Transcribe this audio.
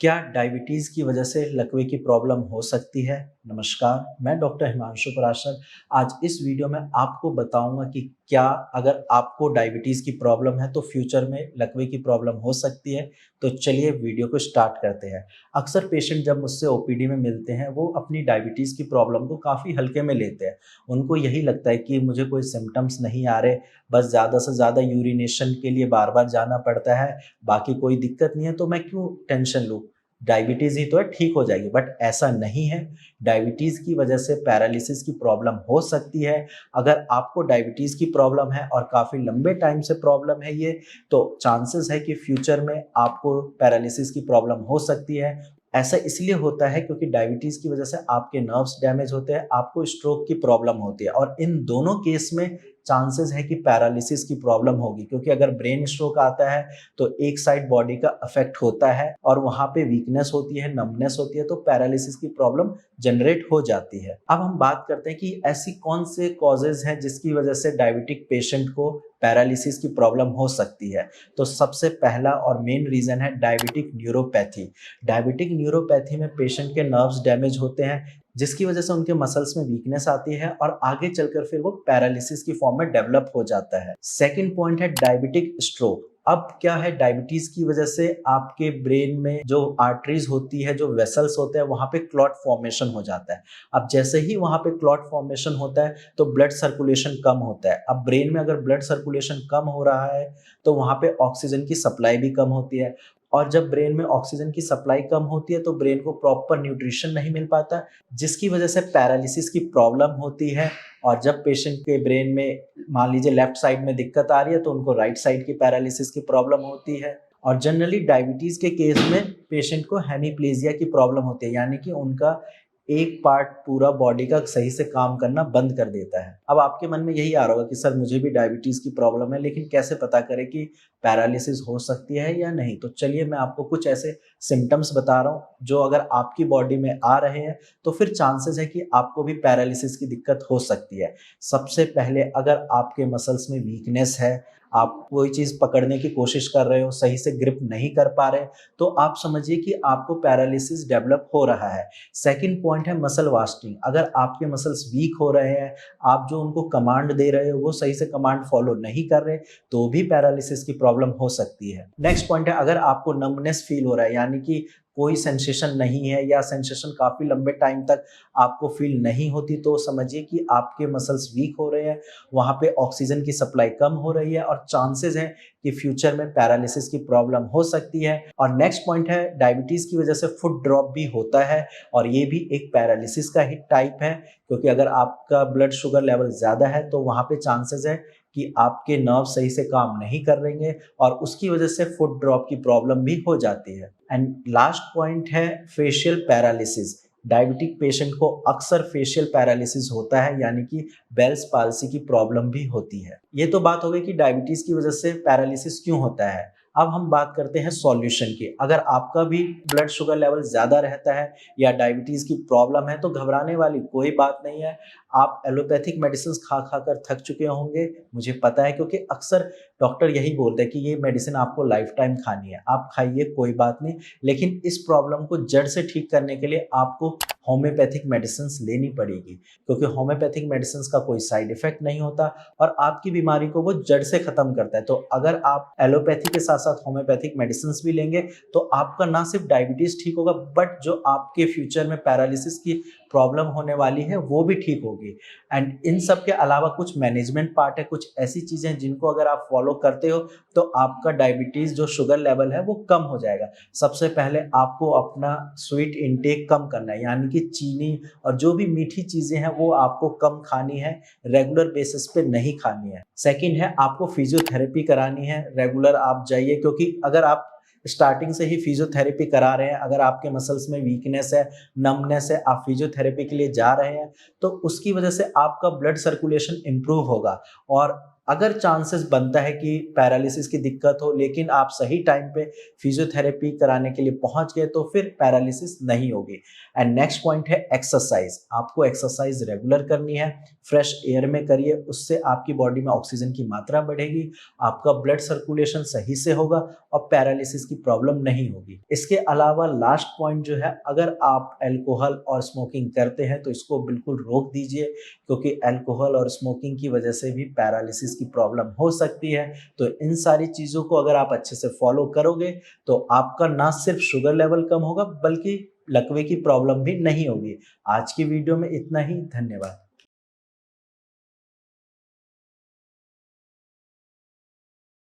क्या डायबिटीज़ की वजह से लकवे की प्रॉब्लम हो सकती है? नमस्कार, मैं डॉक्टर हिमांशु पराशर। आज इस वीडियो में आपको बताऊँगा कि क्या अगर आपको डायबिटीज़ की प्रॉब्लम है तो फ्यूचर में लकवे की प्रॉब्लम हो सकती है? तो चलिए वीडियो को स्टार्ट करते हैं। अक्सर पेशेंट जब मुझसे ओपीडी में मिलते हैं, वो अपनी डायबिटीज़ की प्रॉब्लम को काफ़ी हल्के में लेते हैं। उनको यही लगता है कि मुझे कोई सिम्पटम्स नहीं आ रहे, बस ज़्यादा से ज़्यादा यूरिनेशन के लिए बार-बार जाना पड़ता है, बाकी कोई दिक्कत नहीं है तो मैं क्यों टेंशन लूँ? डायबिटीज़ ही तो है, ठीक हो जाएगी। बट ऐसा नहीं है। डायबिटीज़ की वजह से पैरालिसिस की प्रॉब्लम हो सकती है। अगर आपको डायबिटीज़ की प्रॉब्लम है और काफ़ी लंबे टाइम से प्रॉब्लम है ये, तो चांसेस है कि फ्यूचर में आपको पैरालिसिस की प्रॉब्लम हो सकती है। ऐसा इसलिए होता है क्योंकि डायबिटीज़ की वजह से आपके नर्व्स डैमेज होते हैं, आपको स्ट्रोक की प्रॉब्लम होती है और इन दोनों केस में चांसेस है कि पैरालिसिस की प्रॉब्लम होगी, क्योंकि अगर ब्रेन स्ट्रोक आता है तो एक साइड बॉडी का अफेक्ट होता है और वहाँ पे वीकनेस होती है, नंबनेस होती है, तो पैरालिसिस की प्रॉब्लम जनरेट हो जाती है। अब हम बात करते हैं कि ऐसी कौन से कॉजेज़ हैं जिसकी वजह से डायबिटिक पेशेंट को पैरालिसिस की प्रॉब्लम हो सकती है। तो सबसे पहला और मेन रीज़न है डायबिटिक न्यूरोपैथी। डायबिटिक न्यूरोपैथी में पेशेंट के नर्व्स डैमेज होते हैं, जिसकी वजह से उनके मसल्स में वीकनेस आती है और आगे चलकर फिर वो पैरालिसिस की फॉर्म में डेवलप हो जाता है। सेकंड पॉइंट है डायबिटिक स्ट्रोक। अब क्या है, डायबिटीज की वजह से आपके ब्रेन में जो आर्टरीज होती है, जो वेसल्स होते हैं, वहां पे क्लॉट फॉर्मेशन हो जाता है। अब जैसे ही वहां पे क्लॉट फॉर्मेशन होता है तो ब्लड सर्कुलेशन कम होता है। अब ब्रेन में अगर ब्लड सर्कुलेशन कम हो रहा है तो वहां पे ऑक्सीजन की सप्लाई भी कम होती है, और जब ब्रेन में ऑक्सीजन की सप्लाई कम होती है तो ब्रेन को प्रॉपर न्यूट्रिशन नहीं मिल पाता, जिसकी वजह से पैरालिसिस की प्रॉब्लम होती है। और जब पेशेंट के ब्रेन में मान लीजिए लेफ्ट साइड में दिक्कत आ रही है तो उनको राइट साइड की पैरालिसिस की प्रॉब्लम होती है। और जनरली डायबिटीज के केस में पेशेंट को हेमीप्लेजिया की प्रॉब्लम होती है, यानी कि उनका एक पार्ट पूरा बॉडी का सही से काम करना बंद कर देता है। अब आपके मन में यही आ रहा होगा कि सर मुझे भी डायबिटीज की प्रॉब्लम है, लेकिन कैसे पता करें कि पैरालिसिस हो सकती है या नहीं? तो चलिए मैं आपको कुछ ऐसे सिम्पटम्स बता रहा हूँ जो अगर आपकी बॉडी में आ रहे हैं तो फिर चांसेस है कि आपको भी पैरालिसिस की दिक्कत हो सकती है। सबसे पहले, अगर आपके मसल्स में वीकनेस है, आप कोई चीज़ पकड़ने की कोशिश कर रहे हो, सही से ग्रिप नहीं कर पा रहे, तो आप समझिए कि आपको पैरालिसिस डेवलप हो रहा है। सेकंड पॉइंट है मसल वास्टिंग। अगर आपके मसल्स वीक हो रहे हैं, आप जो उनको कमांड दे रहे हो वो सही से कमांड फॉलो नहीं कर रहे, तो भी पैरालिसिस की प्रॉब्लम हो सकती है। नेक्स्ट पॉइंट है, अगर आपको नंबनेस फील हो रहा है, यानी कि कोई सेंसेशन नहीं है या सेंसेशन काफ़ी लंबे टाइम तक आपको फील नहीं होती, तो समझिए कि आपके मसल्स वीक हो रहे हैं, वहाँ पे ऑक्सीजन की सप्लाई कम हो रही है और चांसेस हैं कि फ्यूचर में पैरालिसिस की प्रॉब्लम हो सकती है। और नेक्स्ट पॉइंट है, डायबिटीज़ की वजह से फुट ड्रॉप भी होता है और ये भी एक पैरालिसिस का ही टाइप है, क्योंकि अगर आपका ब्लड शुगर लेवल ज़्यादा है तो वहाँ पे चांसेस है कि आपके नर्व सही से काम नहीं कर रहेंगे और उसकी वजह से फुट ड्रॉप की प्रॉब्लम भी हो जाती है। एंड लास्ट पॉइंट है फेशियल पैरालिसिस। डायबिटिक पेशेंट को अक्सर फेशियल पैरालिसिस होता है, यानी कि बेल्स पाल्सी की प्रॉब्लम भी होती है। ये तो बात हो गई कि डायबिटीज की वजह से पैरालिसिस क्यों होता है। अब हम बात करते हैं सॉल्यूशन की। अगर आपका भी ब्लड शुगर लेवल ज़्यादा रहता है या डायबिटीज़ की प्रॉब्लम है तो घबराने वाली कोई बात नहीं है। आप एलोपैथिक मेडिसिन खा खा कर थक चुके होंगे, मुझे पता है, क्योंकि अक्सर डॉक्टर यही बोलते हैं कि ये मेडिसिन आपको लाइफ टाइम खानी है, आप खाइए कोई बात नहीं। लेकिन इस प्रॉब्लम को जड़ से ठीक करने के लिए आपको होम्योपैथिक मेडिसिन लेनी पड़ेगी, क्योंकि होम्योपैथिक मेडिसिन का कोई साइड इफेक्ट नहीं होता और आपकी बीमारी को वो जड़ से खत्म करता है। तो अगर आप एलोपैथी के साथ साथ होम्योपैथिक मेडिसिन भी लेंगे तो आपका ना सिर्फ डायबिटीज ठीक होगा, बट जो आपके फ्यूचर में पैरालिसिस की प्रॉब्लम होने वाली है वो भी ठीक होगी। एंड इन सब के अलावा कुछ मैनेजमेंट पार्ट है, कुछ ऐसी चीजें हैं जिनको अगर आप फॉलो करते हो तो आपका डायबिटीज जो शुगर लेवल है वो कम हो जाएगा। सबसे पहले आपको अपना स्वीट इनटेक कम करना है, यानी कि चीनी और जो भी मीठी चीजें हैं वो आपको कम खानी है, रेगुलर बेसिस पे नहीं खानी है। सेकंड है, आपको फिजियोथेरेपी करानी है, रेगुलर आप जाइए, क्योंकि अगर आप स्टार्टिंग से ही फिजियोथेरेपी करा रहे हैं, अगर आपके मसल्स में वीकनेस है, नमनेस है, आप फिजियोथेरेपी के लिए जा रहे हैं, तो उसकी वजह से आपका ब्लड सर्कुलेशन इंप्रूव होगा और अगर चांसेस बनता है कि पैरालिसिस की दिक्कत हो, लेकिन आप सही टाइम पे फिजियोथेरेपी कराने के लिए पहुंच गए तो फिर पैरालिसिस नहीं होगी। एंड नेक्स्ट पॉइंट है एक्सरसाइज। आपको एक्सरसाइज रेगुलर करनी है, फ्रेश एयर में करिए, उससे आपकी बॉडी में ऑक्सीजन की मात्रा बढ़ेगी, आपका ब्लड सर्कुलेशन सही से होगा और पैरालिसिस की प्रॉब्लम नहीं होगी। इसके अलावा लास्ट पॉइंट जो है, अगर आप अल्कोहल और स्मोकिंग करते हैं तो इसको बिल्कुल रोक दीजिए, क्योंकि अल्कोहल और स्मोकिंग की वजह से भी पैरालिसिस की प्रॉब्लम हो सकती है। तो इन सारी चीज़ों को अगर आप अच्छे से फॉलो करोगे तो आपका ना सिर्फ शुगर लेवल कम होगा बल्कि लकवे की प्रॉब्लम भी नहीं होगी। आज की वीडियो में इतना ही, धन्यवाद।